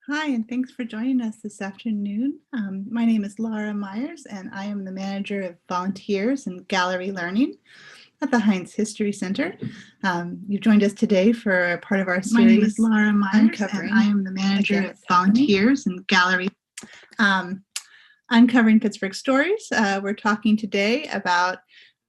Hi, and thanks for joining us this afternoon. My name is Laura Myers, and I am the manager of volunteers and gallery learning at the Heinz History Center. You've joined us today for a part of our My name is series, Laura Myers, and Uncovering. I am the manager Again, of it's happening. volunteers and gallery. Uncovering Pittsburgh Stories. We're talking today about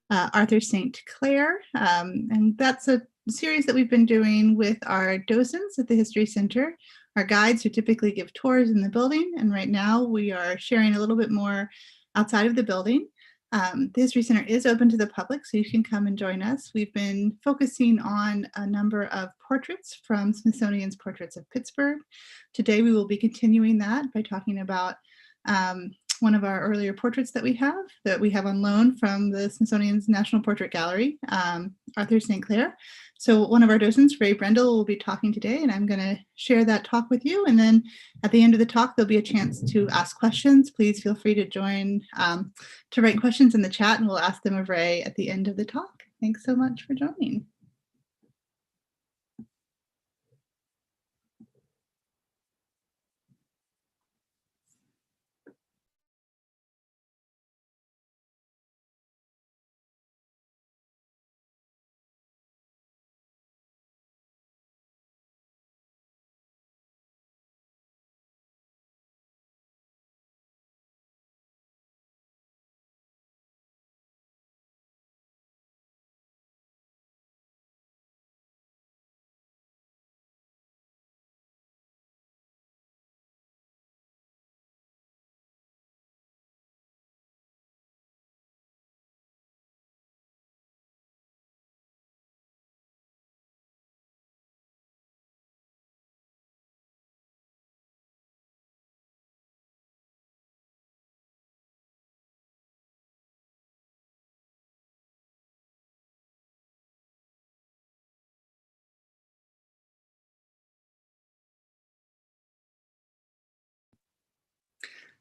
Arthur St. Clair, and that's a series that we've been doing with our docents at the History Center, our guides who typically give tours in the building, and right now we are sharing a little bit more outside of the building. The History Center is open to the public, so you can come and join us. We've been focusing on a number of portraits from Smithsonian's Portraits of Pittsburgh. Today we will be continuing that by talking about one of our earlier portraits that we have on loan from the Smithsonian's National Portrait Gallery, Arthur St. Clair. So one of our docents, Ray Brendel, will be talking today, and I'm going to share that talk with you. And then at the end of the talk, there'll be a chance to ask questions. Please feel free to join, to write questions in the chat, and we'll ask them of Ray at the end of the talk. Thanks so much for joining.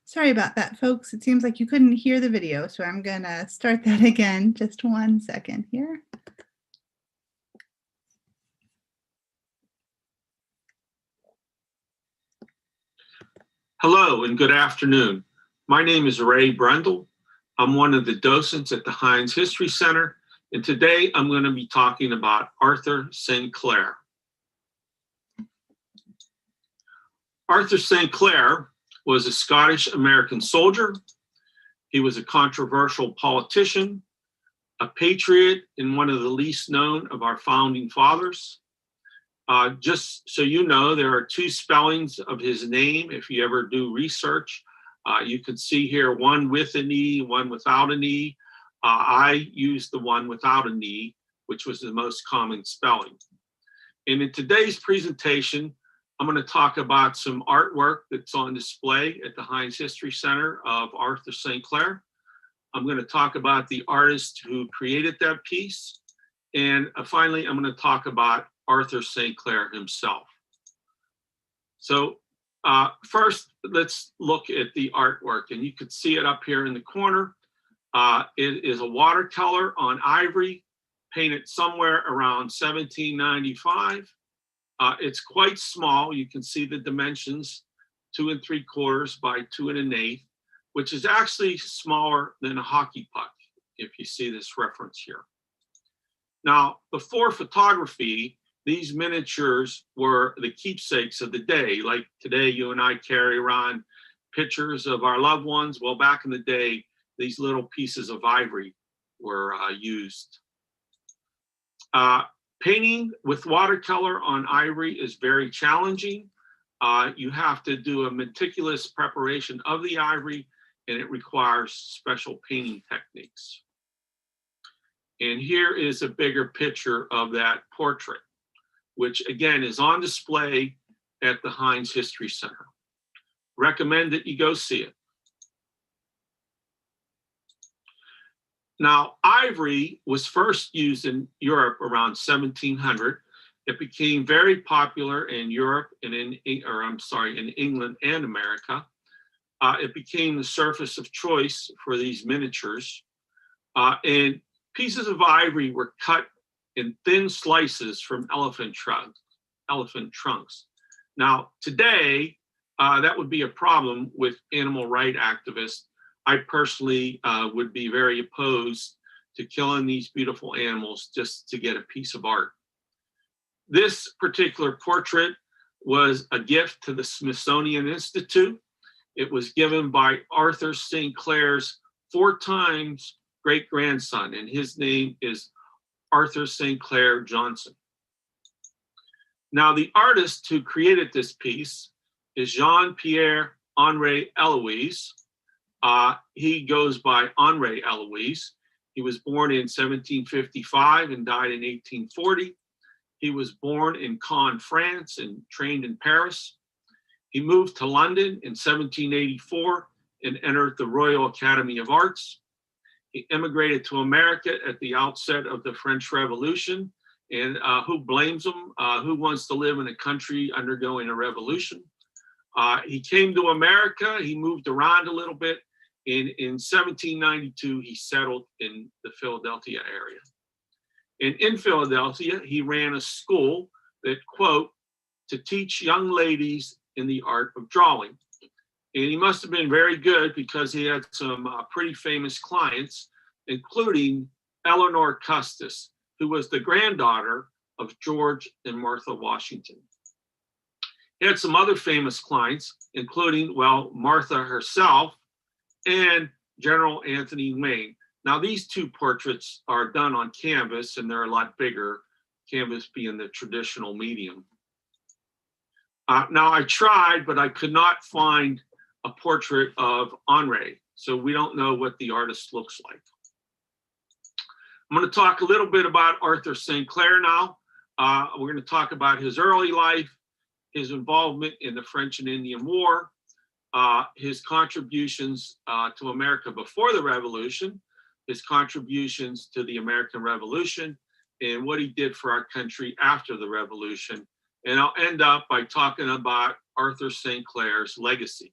Sorry about that, folks. It seems like you couldn't hear the video, so I'm going to start that again. Just 1 second here. Hello and good afternoon. My name is Ray Brendel. I'm one of the docents at the Heinz History Center, and today I'm going to be talking about Arthur St. Clair. Arthur St. Clair was a Scottish-American soldier. He was a controversial politician, a patriot, and one of the least known of our founding fathers. Just so you know, there are two spellings of his name. If you ever do research, you can see here one with an E, one without an E. I used the one without an E, which was the most common spelling. And in today's presentation, I'm going to talk about some artwork that's on display at the Heinz History Center of Arthur St. Clair. I'm going to talk about the artist who created that piece. And finally, I'm going to talk about Arthur St. Clair himself. So first, let's look at the artwork, and you can see it up here in the corner. It is a watercolor on ivory, painted somewhere around 1795. It's quite small. You can see the dimensions, 2 3/4 by 2 1/8, which is actually smaller than a hockey puck, if you see this reference here. Now, before photography, these miniatures were the keepsakes of the day. Like today, you and I carry around pictures of our loved ones. Well, back in the day, these little pieces of ivory were used. Painting with watercolor on ivory is very challenging. You have to do a meticulous preparation of the ivory, and it requires special painting techniques. And here is a bigger picture of that portrait, which again is on display at the Heinz History Center. Recommend that you go see it. Now, ivory was first used in Europe around 1700. It became very popular in Europe and in England and America. It became the surface of choice for these miniatures. And pieces of ivory were cut in thin slices from elephant trunks. Now, today, that would be a problem with animal rights activists. I personally would be very opposed to killing these beautiful animals just to get a piece of art. This particular portrait was a gift to the Smithsonian Institute. It was given by Arthur St. Clair's 4 times great-grandson, and his name is Arthur St. Clair Johnson. Now, the artist who created this piece is Jean-Pierre Henri Eloise. He goes by Henri Eloise. He was born in 1755 and died in 1840. He was born in Caen, France, and trained in Paris. He moved to London in 1784 and entered the Royal Academy of Arts. He immigrated to America at the outset of the French Revolution. And who blames him? Who wants to live in a country undergoing a revolution? He came to America. He moved around a little bit. In 1792, he settled in the Philadelphia area. And in Philadelphia, he ran a school that, quote, to teach young ladies in the art of drawing. And he must have been very good because he had some pretty famous clients, including Eleanor Custis, who was the granddaughter of George and Martha Washington. He had some other famous clients, including, well, Martha herself and General Anthony Wayne. Now, these 2 portraits are done on canvas, and they're a lot bigger, canvas being the traditional medium. Now, I tried, but I could not find a portrait of Henri, so we don't know what the artist looks like. I'm going to talk a little bit about Arthur St. Clair now. We're going to talk about his early life, his involvement in the French and Indian War, his contributions to America before the Revolution, his contributions to the American Revolution, and what he did for our country after the Revolution. And I'll end up by talking about Arthur St. Clair's legacy.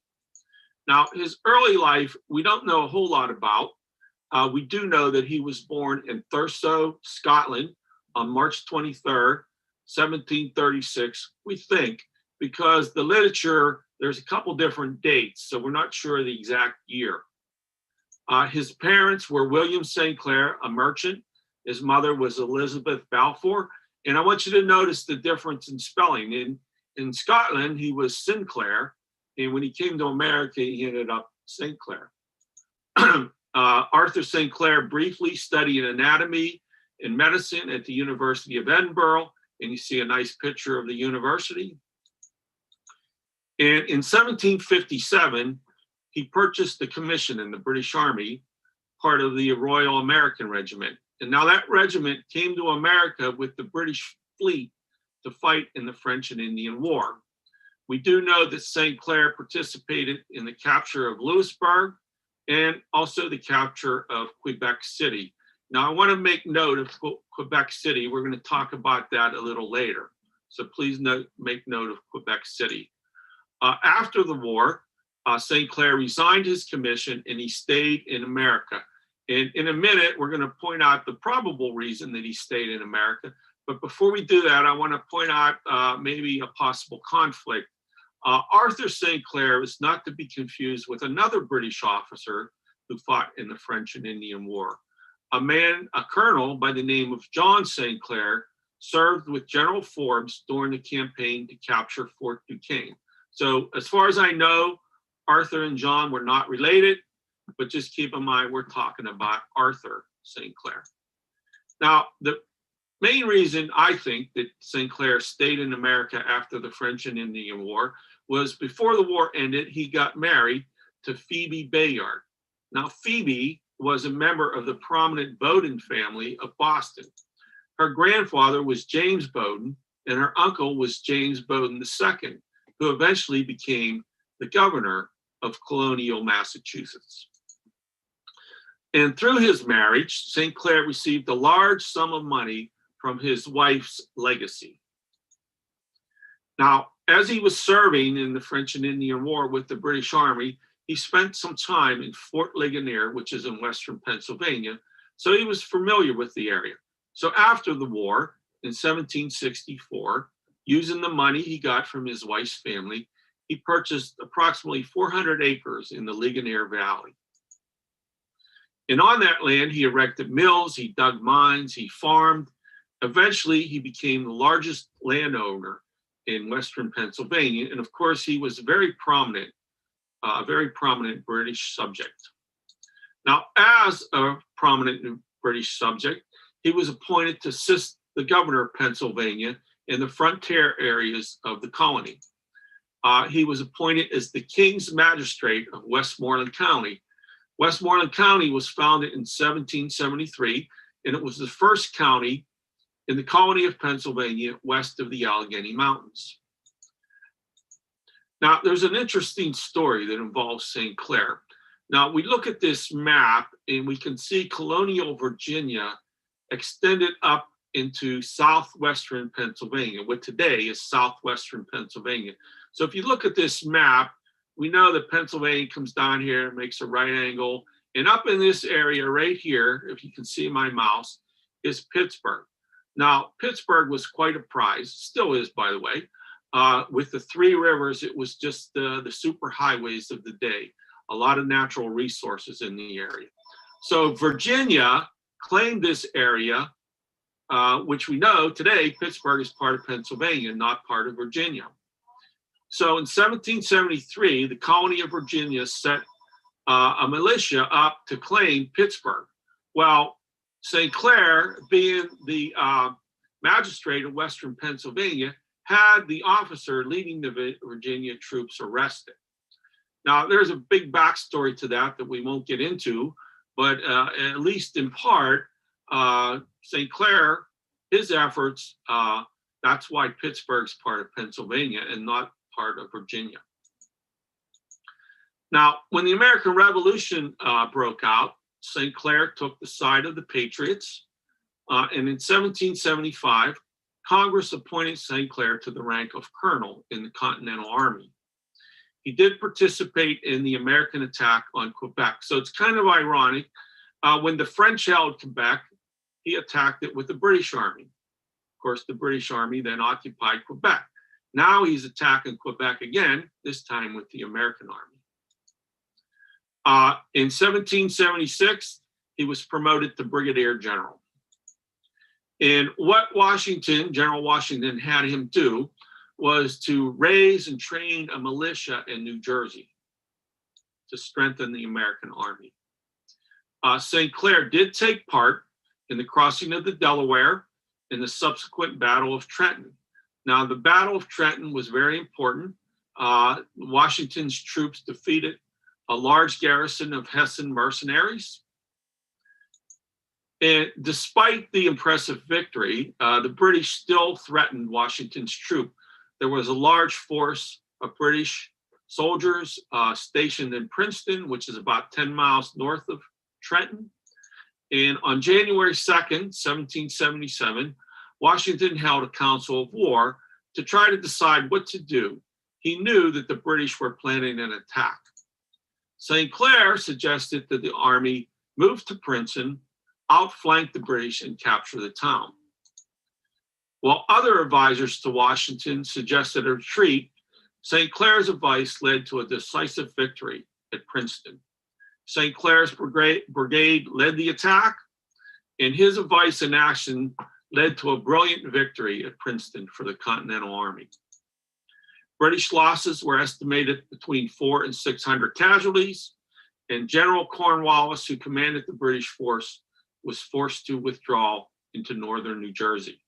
Now, his early life, we don't know a whole lot about. We do know that he was born in Thurso, Scotland on March 23rd, 1736, we think, because the literature, there's a couple different dates, so we're not sure of the exact year. His parents were William St. Clair, a merchant. His mother was Elizabeth Balfour. And I want you to notice the difference in spelling. In Scotland, he was Sinclair, and when he came to America, he ended up St. Clair. Arthur St. Clair briefly studied anatomy and medicine at the University of Edinburgh, and you see a nice picture of the university. And in 1757, he purchased the commission in the British Army, part of the Royal American Regiment. And now that regiment came to America with the British fleet to fight in the French and Indian War. We do know that St. Clair participated in the capture of Louisburg and also the capture of Quebec City. Now, I want to make note of Quebec City. We're going to talk about that a little later. So please make note of Quebec City. After the war, St. Clair resigned his commission and he stayed in America. And in a minute, we're going to point out the probable reason that he stayed in America. But before we do that, I want to point out maybe a possible conflict. Arthur St. Clair is not to be confused with another British officer who fought in the French and Indian War. A colonel by the name of John St. Clair served with General Forbes during the campaign to capture Fort Duquesne. So as far as I know, Arthur and John were not related, but just keep in mind, we're talking about Arthur St. Clair. Now, the main reason I think that St. Clair stayed in America after the French and Indian War was before the war ended, he got married to Phoebe Bayard. Now, Phoebe was a member of the prominent Bowdoin family of Boston. Her grandfather was James Bowdoin, and her uncle was James Bowdoin II, who eventually became the governor of colonial Massachusetts. And through his marriage, St. Clair received a large sum of money from his wife's legacy. Now, as he was serving in the French and Indian War with the British Army, he spent some time in Fort Ligonier, which is in Western Pennsylvania, so he was familiar with the area. So after the war, in 1764, using the money he got from his wife's family, he purchased approximately 400 acres in the Ligonier Valley. And on that land, he erected mills, he dug mines, he farmed. Eventually, he became the largest landowner in Western Pennsylvania. And of course, he was a very prominent British subject. Now, as a prominent British subject, he was appointed to assist the governor of Pennsylvania in the frontier areas of the colony. He was appointed as the King's Magistrate of Westmoreland County. Westmoreland County was founded in 1773, and it was the first county in the colony of Pennsylvania west of the Allegheny Mountains. Now, there's an interesting story that involves St. Clair. Now, we look at this map and we can see colonial Virginia extended up into southwestern Pennsylvania, what today is southwestern Pennsylvania. So if you look at this map, we know that Pennsylvania comes down here, makes a right angle, and up in this area right here, if you can see my mouse, is Pittsburgh. Now, Pittsburgh was quite a prize, still is, by the way. With the three rivers, it was just the super highways of the day, a lot of natural resources in the area. So Virginia claimed this area, which we know today, Pittsburgh is part of Pennsylvania, not part of Virginia. So in 1773, the colony of Virginia set a militia up to claim Pittsburgh. Well, St. Clair, being the magistrate of Western Pennsylvania, had the officer leading the Virginia troops arrested. Now, there's a big backstory to that we won't get into, but at least in part, St. Clair, his efforts, that's why Pittsburgh's part of Pennsylvania and not part of Virginia. Now, when the American Revolution broke out, St. Clair took the side of the Patriots, and in 1775, Congress appointed St. Clair to the rank of colonel in the Continental Army. He did participate in the American attack on Quebec. So it's kind of ironic. When the French held Quebec, he attacked it with the British Army. Of course, the British Army then occupied Quebec. Now he's attacking Quebec again, this time with the American Army. In 1776, he was promoted to brigadier general. And what General Washington had him do was to raise and train a militia in New Jersey to strengthen the American Army. St. Clair did take part in the crossing of the Delaware in the subsequent Battle of Trenton. Now, the Battle of Trenton was very important. Washington's troops defeated a large garrison of Hessian mercenaries. And despite the impressive victory, the British still threatened Washington's troops. There was a large force of British soldiers stationed in Princeton, which is about 10 miles north of Trenton. And on January 2nd, 1777, Washington held a council of war to try to decide what to do. He knew that the British were planning an attack. St. Clair suggested that the army move to Princeton, outflank the British, and capture the town. While other advisors to Washington suggested a retreat, St. Clair's advice led to a decisive victory at Princeton. St. Clair's brigade led the attack, and his advice and action led to a brilliant victory at Princeton for the Continental Army. British losses were estimated between 400 and 600 casualties, and General Cornwallis, who commanded the British force, was forced to withdraw into northern New Jersey.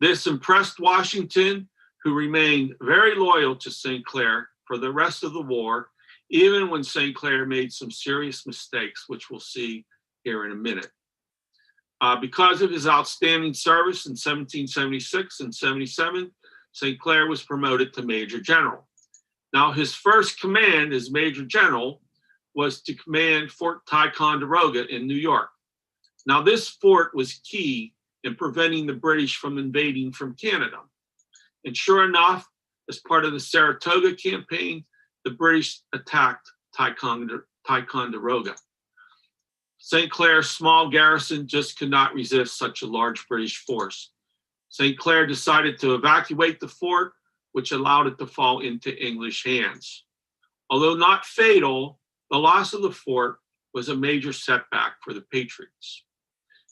This impressed Washington, who remained very loyal to St. Clair for the rest of the war, even when St. Clair made some serious mistakes, which we'll see here in a minute. Because of his outstanding service in 1776 and 77, St. Clair was promoted to Major General. Now, his first command as Major General was to command Fort Ticonderoga in New York. Now, this fort was key in preventing the British from invading from Canada. And sure enough, as part of the Saratoga campaign, the British attacked Ticonderoga. St. Clair's small garrison just could not resist such a large British force. St. Clair decided to evacuate the fort, which allowed it to fall into English hands. Although not fatal, the loss of the fort was a major setback for the Patriots.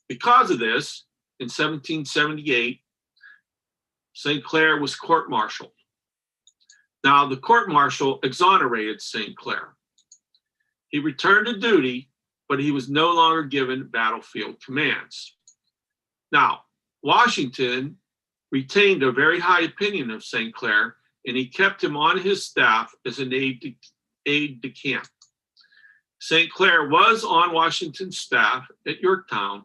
Because of this, in 1778, St. Clair was court-martialed. Now, the court-martial exonerated St. Clair. He returned to duty, but he was no longer given battlefield commands. Now, Washington retained a very high opinion of St. Clair, and he kept him on his staff as an aide-de-camp. St. Clair was on Washington's staff at Yorktown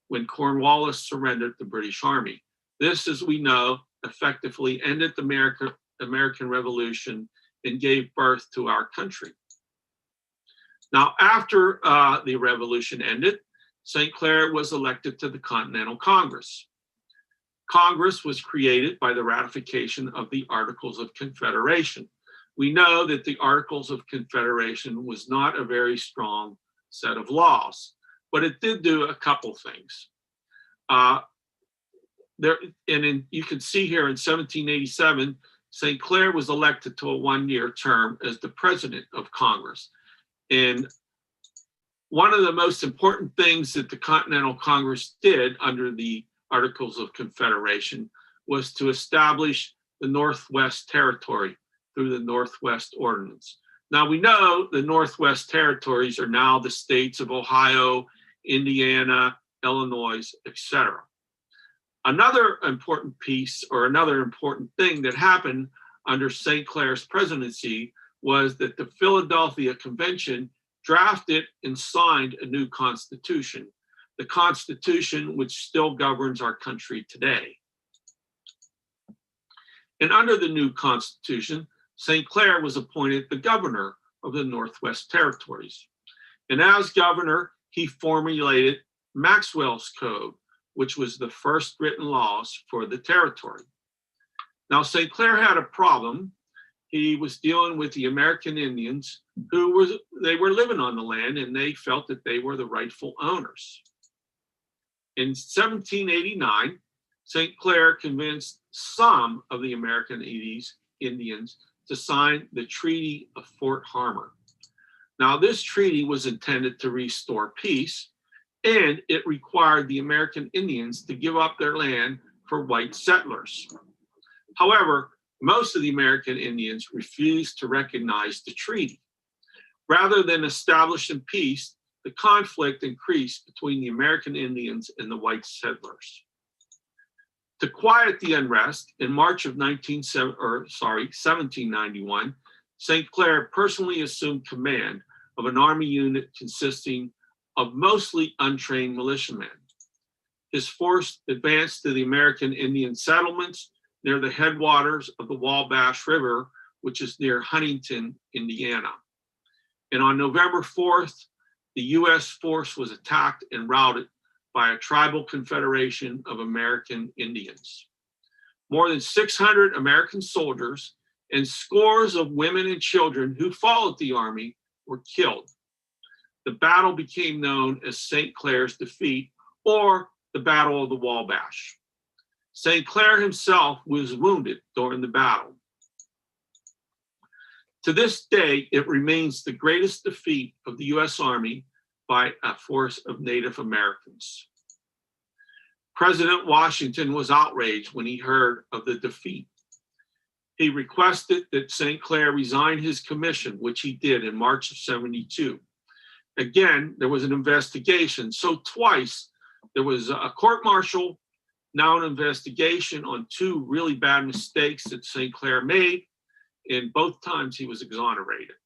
when Cornwallis surrendered the British Army. This, as we know, effectively ended the American Revolution and gave birth to our country. Now, after the Revolution ended, St. Clair was elected to the Continental Congress. Congress was created by the ratification of the Articles of Confederation. We know that the Articles of Confederation was not a very strong set of laws, but it did do a couple things. You can see here in 1787, St. Clair was elected to a one-year term as the president of Congress. And one of the most important things that the Continental Congress did under the Articles of Confederation was to establish the Northwest Territory through the Northwest Ordinance. Now, we know the Northwest Territories are now the states of Ohio, Indiana, Illinois, etc. Another important piece, or another important thing that happened under St. Clair's presidency, was that the Philadelphia Convention drafted and signed a new constitution, the Constitution which still governs our country today. And under the new Constitution, St. Clair was appointed the governor of the Northwest Territories. And as governor, he formulated Maxwell's Code, which was the first written laws for the territory. Now, St. Clair had a problem. He was dealing with the American Indians who were living on the land, and they felt that they were the rightful owners. In 1789, St. Clair convinced some of the American Indians to sign the Treaty of Fort Harmon. Now, this treaty was intended to restore peace, and it required the American Indians to give up their land for white settlers. However, most of the American Indians refused to recognize the treaty. Rather than establishing peace, the conflict increased between the American Indians and the white settlers. To quiet the unrest, in March of 1791, St. Clair personally assumed command of an army unit consisting of mostly untrained militiamen. His force advanced to the American Indian settlements near the headwaters of the Wabash River, which is near Huntington, Indiana. And on November 4th, the US force was attacked and routed by a tribal confederation of American Indians. More than 600 American soldiers and scores of women and children who followed the army were killed. The battle became known as St. Clair's defeat, or the Battle of the Wabash. St. Clair himself was wounded during the battle. To this day, it remains the greatest defeat of the US Army by a force of Native Americans. President Washington was outraged when he heard of the defeat. He requested that St. Clair resign his commission, which he did in March of '72. Again, there was an investigation. So twice, there was a court-martial, now an investigation on two really bad mistakes that St. Clair made, and both times he was exonerated.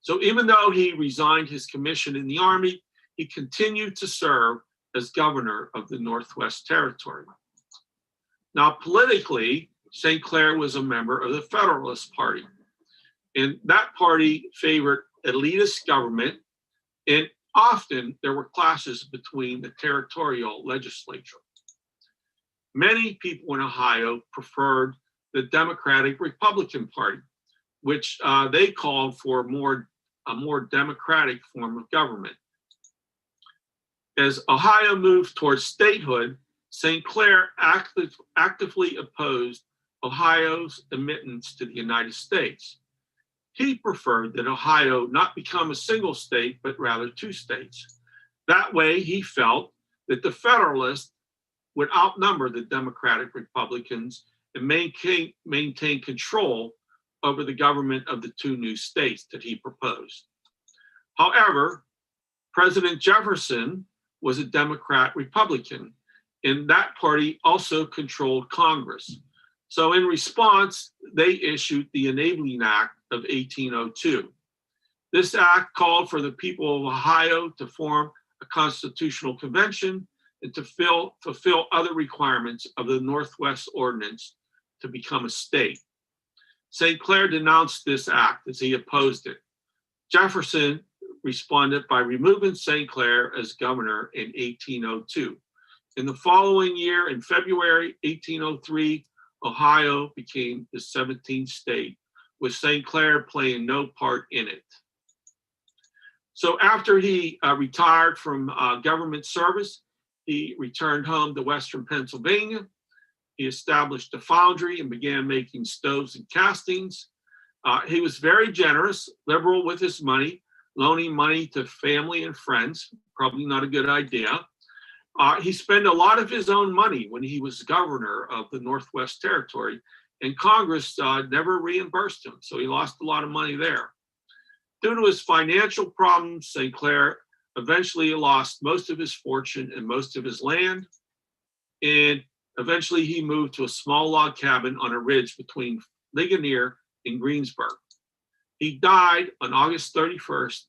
So even though he resigned his commission in the Army, he continued to serve as governor of the Northwest Territory. Now, politically, St. Clair was a member of the Federalist Party, and that party favored elitist government, and often there were clashes between the territorial legislature. Many people in Ohio preferred the Democratic Republican Party, which they called for a more democratic form of government. As Ohio moved towards statehood, St. Clair actively opposed Ohio's admittance to the United States. He preferred that Ohio not become a single state, but rather two states. That way, he felt that the Federalists would outnumber the Democratic Republicans and maintain control over the government of the two new states that he proposed. However, President Jefferson was a Democrat Republican, and that party also controlled Congress. So in response, they issued the Enabling Act of 1802. This act called for the people of Ohio to form a constitutional convention and to fulfill other requirements of the Northwest Ordinance to become a state. St. Clair denounced this act as he opposed it. Jefferson responded by removing St. Clair as governor in 1802. In the following year, in February 1803, Ohio became the 17th state, with St. Clair playing no part in it. So after he retired from government service, he returned home to Western Pennsylvania. He established a foundry and began making stoves and castings. He was very generous, liberal with his money, loaning money to family and friends, probably not a good idea. He spent a lot of his own money when he was governor of the Northwest Territory, and Congress never reimbursed him, so he lost a lot of money there. Due to his financial problems, St. Clair eventually lost most of his fortune and most of his land, and eventually he moved to a small log cabin on a ridge between Ligonier and Greensburg. He died on August 31st,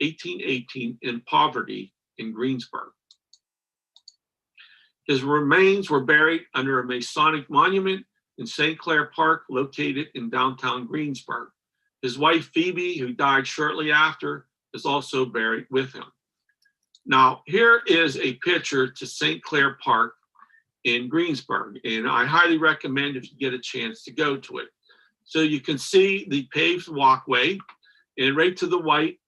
1818, in poverty in Greensburg. His remains were buried under a Masonic monument in St. Clair Park, located in downtown Greensburg. His wife, Phoebe, who died shortly after, is also buried with him. Now, here is a picture to St. Clair Park in Greensburg, and I highly recommend if you get a chance to go to it. So you can see the paved walkway, and right to the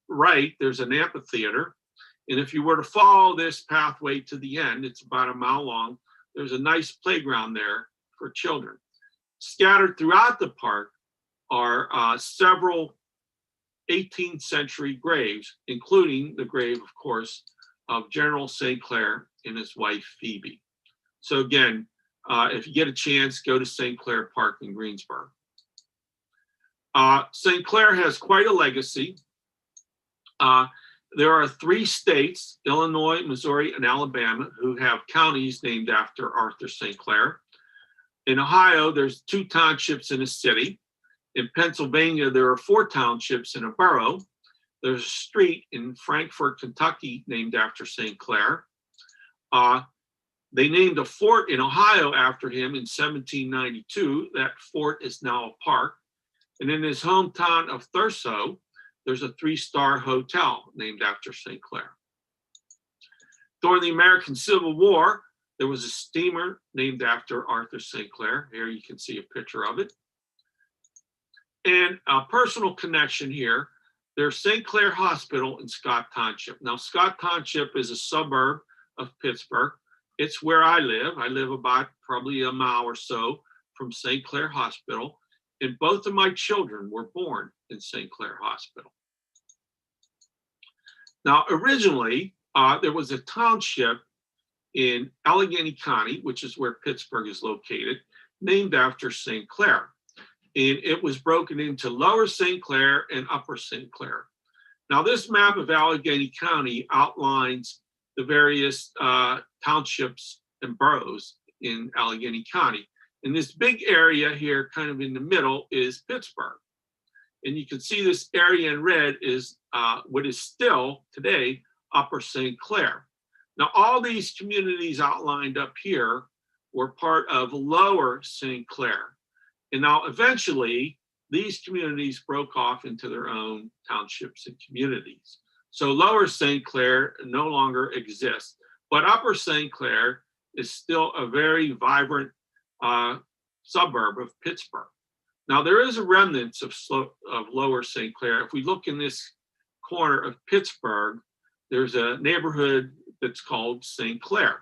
right, there's an amphitheater. And if you were to follow this pathway to the end, it's about a mile long, there's a nice playground there for children. Scattered throughout the park are several 18th century graves, including the grave, of course, of General St. Clair and his wife, Phoebe. So again, if you get a chance, go to St. Clair Park in Greensburg. St. Clair has quite a legacy. There are 3 states, Illinois, Missouri, and Alabama, who have counties named after Arthur St. Clair. In Ohio, there's 2 townships in a city. In Pennsylvania, there are 4 townships in a borough. There's a street in Frankfort, Kentucky, named after St. Clair. They named a fort in Ohio after him in 1792. That fort is now a park. And in his hometown of Thurso, there's a 3-star hotel named after St. Clair. During the American Civil War, there was a steamer named after Arthur St. Clair. Here you can see a picture of it. And a personal connection here, there's St. Clair Hospital in Scott Township. Now, Scott Township is a suburb of Pittsburgh. It's where I live. I live about probably a mile or so from St. Clair Hospital. And both of my children were born in St. Clair Hospital. Now, originally, there was a township in Allegheny County, which is where Pittsburgh is located, named after St. Clair. And it was broken into Lower St. Clair and Upper St. Clair. Now, this map of Allegheny County outlines the various townships and boroughs in Allegheny County. And this big area here, kind of in the middle, is Pittsburgh. And you can see this area in red is what is still today Upper St. Clair. Now, all these communities outlined up here were part of Lower St. Clair. And now eventually these communities broke off into their own townships and communities. So Lower St. Clair no longer exists, but Upper St. Clair is still a very vibrant suburb of Pittsburgh. Now, there is a remnants of Lower St. Clair. If we look in this corner of Pittsburgh, there's a neighborhood that's called St. Clair.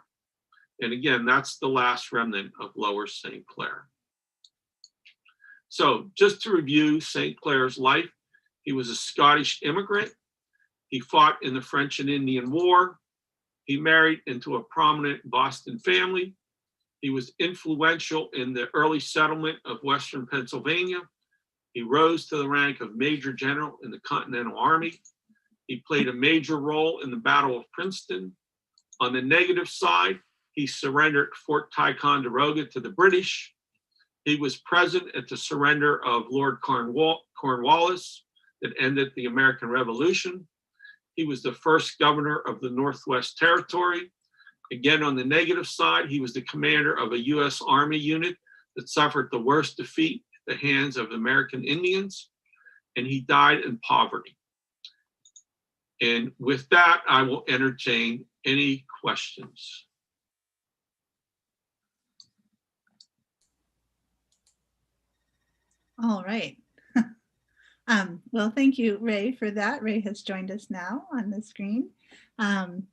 And again, that's the last remnant of Lower St. Clair. So just to review St. Clair's life, he was a Scottish immigrant. He fought in the French and Indian War. He married into a prominent Boston family. He was influential in the early settlement of Western Pennsylvania. He rose to the rank of Major General in the Continental Army. He played a major role in the Battle of Princeton. On the negative side, he surrendered Fort Ticonderoga to the British. He was present at the surrender of Lord Cornwallis that ended the American Revolution. He was the first governor of the Northwest Territory. Again, on the negative side, he was the commander of a U.S. Army unit that suffered the worst defeat at the hands of American Indians, and he died in poverty. And with that, I will entertain any questions. All right. Well, thank you, Ray, for that. Ray has joined us now on the screen. And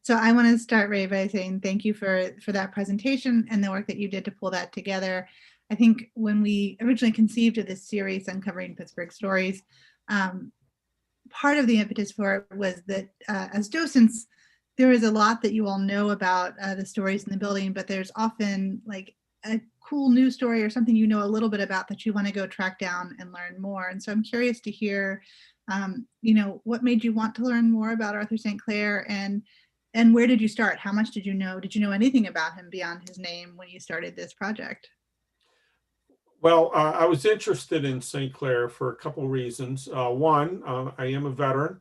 so I want to start, Ray, by saying thank you for that presentation and the work that you did to pull that together. I think when we originally conceived of this series, Uncovering Pittsburgh Stories, part of the impetus for it was that as docents, there is a lot that you all know about the stories in the building, but there's often like a cool news story or something you know a little bit about that you want to go track down and learn more. And so I'm curious to hear, what made you want to learn more about Arthur St. Clair, and where did you start? How much did you know? Did you know anything about him beyond his name when you started this project? Well, I was interested in St. Clair for a couple of reasons. One, I am a veteran,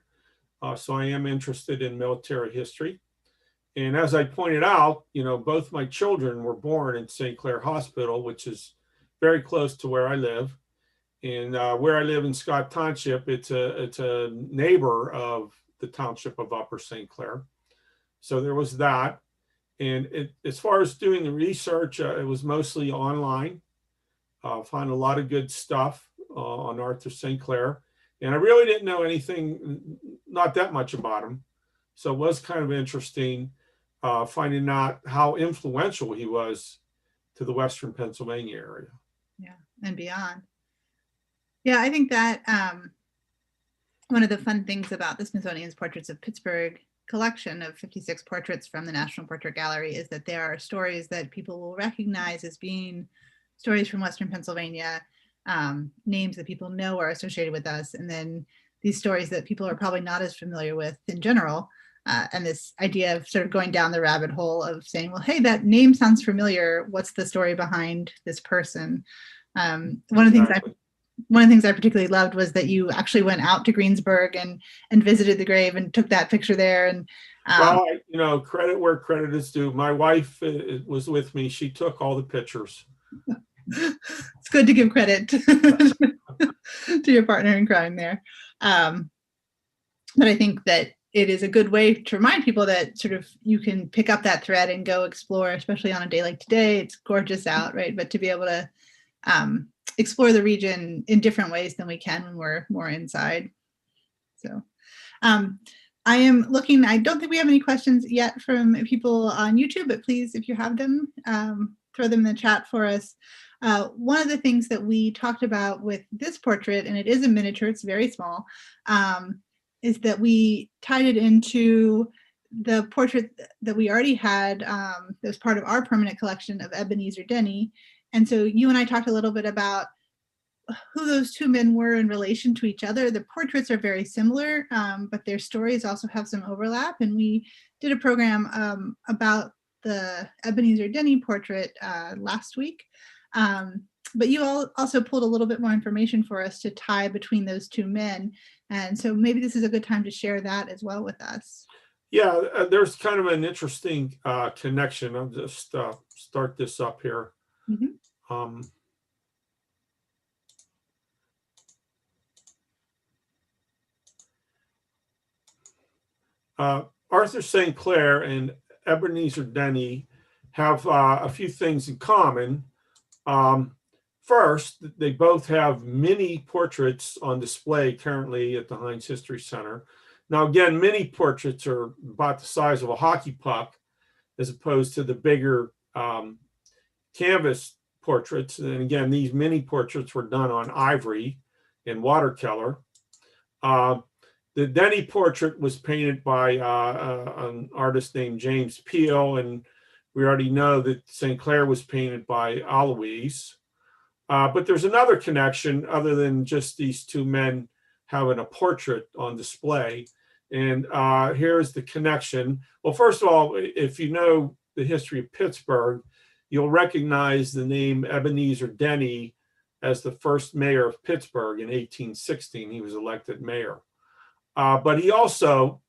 so I am interested in military history. And as I pointed out, both my children were born in St. Clair Hospital, which is very close to where I live. And where I live in Scott Township, it's a neighbor of the township of Upper St. Clair. So there was that. And as far as doing the research, it was mostly online. Found a lot of good stuff on Arthur St. Clair. And I really didn't know anything, not that much about him. So it was kind of interesting finding out how influential he was to the Western Pennsylvania area. Yeah, and beyond. Yeah, I think that one of the fun things about the Smithsonian's Portraits of Pittsburgh collection of 56 portraits from the National Portrait Gallery is that there are stories that people will recognize as being stories from Western Pennsylvania, names that people know are associated with us, and then these stories that people are probably not as familiar with in general. And this idea of sort of going down the rabbit hole of saying, well, hey, that name sounds familiar. What's the story behind this person? One of the things I particularly loved was that you actually went out to Greensburg and visited the grave and took that picture there. And well, credit where credit is due. My wife was with me. She took all the pictures. It's good to give credit to your partner in crime there. But I think that it is a good way to remind people that sort of you can pick up that thread and go explore, especially on a day like today. It's gorgeous out, right? But to be able to explore the region in different ways than we can when we're more inside. So I am looking, I don't think we have any questions yet from people on YouTube, but please, if you have them, throw them in the chat for us. One of the things that we talked about with this portrait, and it is a miniature, it's very small, is that we tied it into the portrait that we already had that was part of our permanent collection of Ebenezer Denny. And so you and I talked a little bit about who those two men were in relation to each other. The portraits are very similar, but their stories also have some overlap. And we did a program about the Ebenezer Denny portrait last week. But you all also pulled a little bit more information for us to tie between those two men. And so maybe this is a good time to share that as well with us. Yeah, there's kind of an interesting connection. I'll just start this up here. Mm-hmm. Arthur St. Clair and Ebenezer Denny have a few things in common. First, they both have mini portraits on display currently at the Heinz History Center. Now, again, mini portraits are about the size of a hockey puck, as opposed to the bigger canvas portraits. And again, these mini portraits were done on ivory and watercolor. The Denny portrait was painted by an artist named James Peale, and we already know that St. Clair was painted by Alois. But there's another connection other than just these two men having a portrait on display. And here's the connection. Well, first of all, if you know the history of Pittsburgh, you'll recognize the name Ebenezer Denny as the first mayor of Pittsburgh in 1816. He was elected mayor. But he also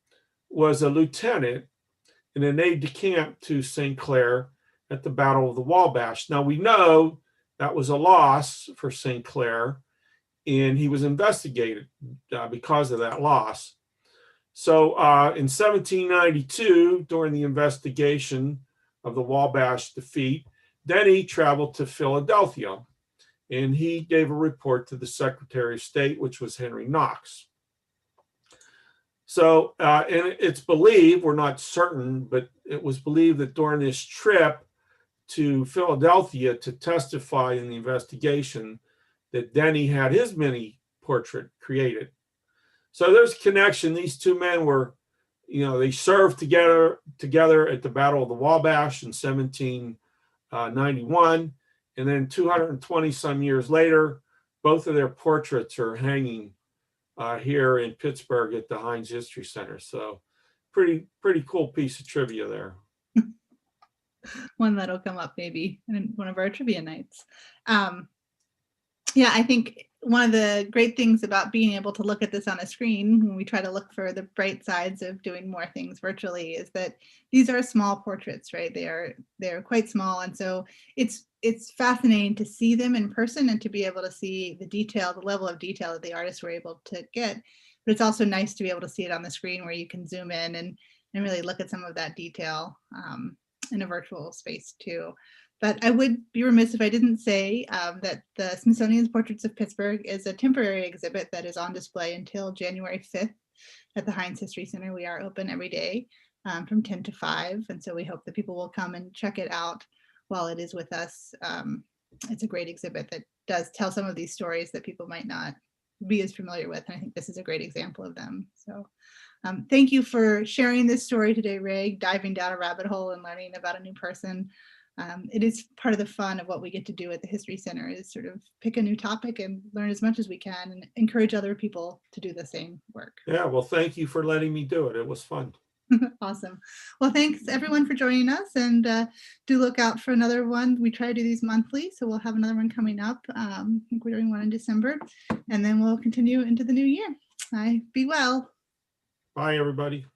was a lieutenant and an aide-de-camp to St. Clair at the Battle of the Wabash. Now, we know that was a loss for St. Clair, and he was investigated because of that loss. So in 1792, during the investigation of the Wabash defeat, Denny traveled to Philadelphia, and he gave a report to the Secretary of State, which was Henry Knox. So, and it's believed, we're not certain, but it was believed that during this trip to Philadelphia to testify in the investigation, that Denny had his mini portrait created. So there's a connection. These two men were, they served together at the Battle of the Wabash in 1791. And then 220 some years later, both of their portraits are hanging here in Pittsburgh at the Heinz History Center. So pretty cool piece of trivia there. One that'll come up maybe in one of our trivia nights. Yeah, I think one of the great things about being able to look at this on a screen when we try to look for the bright sides of doing more things virtually is that these are small portraits, right? They're quite small. And so it's fascinating to see them in person and to be able to see the detail, the level of detail that the artists were able to get. But it's also nice to be able to see it on the screen where you can zoom in and really look at some of that detail in a virtual space too. But I would be remiss if I didn't say that the Smithsonian's Portraits of Pittsburgh is a temporary exhibit that is on display until January 5th at the Heinz History Center. We are open every day from 10 to 5. And so we hope that people will come and check it out while it is with us. It's a great exhibit that does tell some of these stories that people might not be as familiar with. And I think this is a great example of them. So thank you for sharing this story today, Ray, diving down a rabbit hole and learning about a new person. It is part of the fun of what we get to do at the History Center is sort of pick a new topic and learn as much as we can and encourage other people to do the same work. Yeah, well, thank you for letting me do it. It was fun. Awesome. Well, thanks everyone for joining us, and do look out for another one. We try to do these monthly, so we'll have another one coming up. I think we're doing one in December, and then we'll continue into the new year. Be well. Bye, everybody.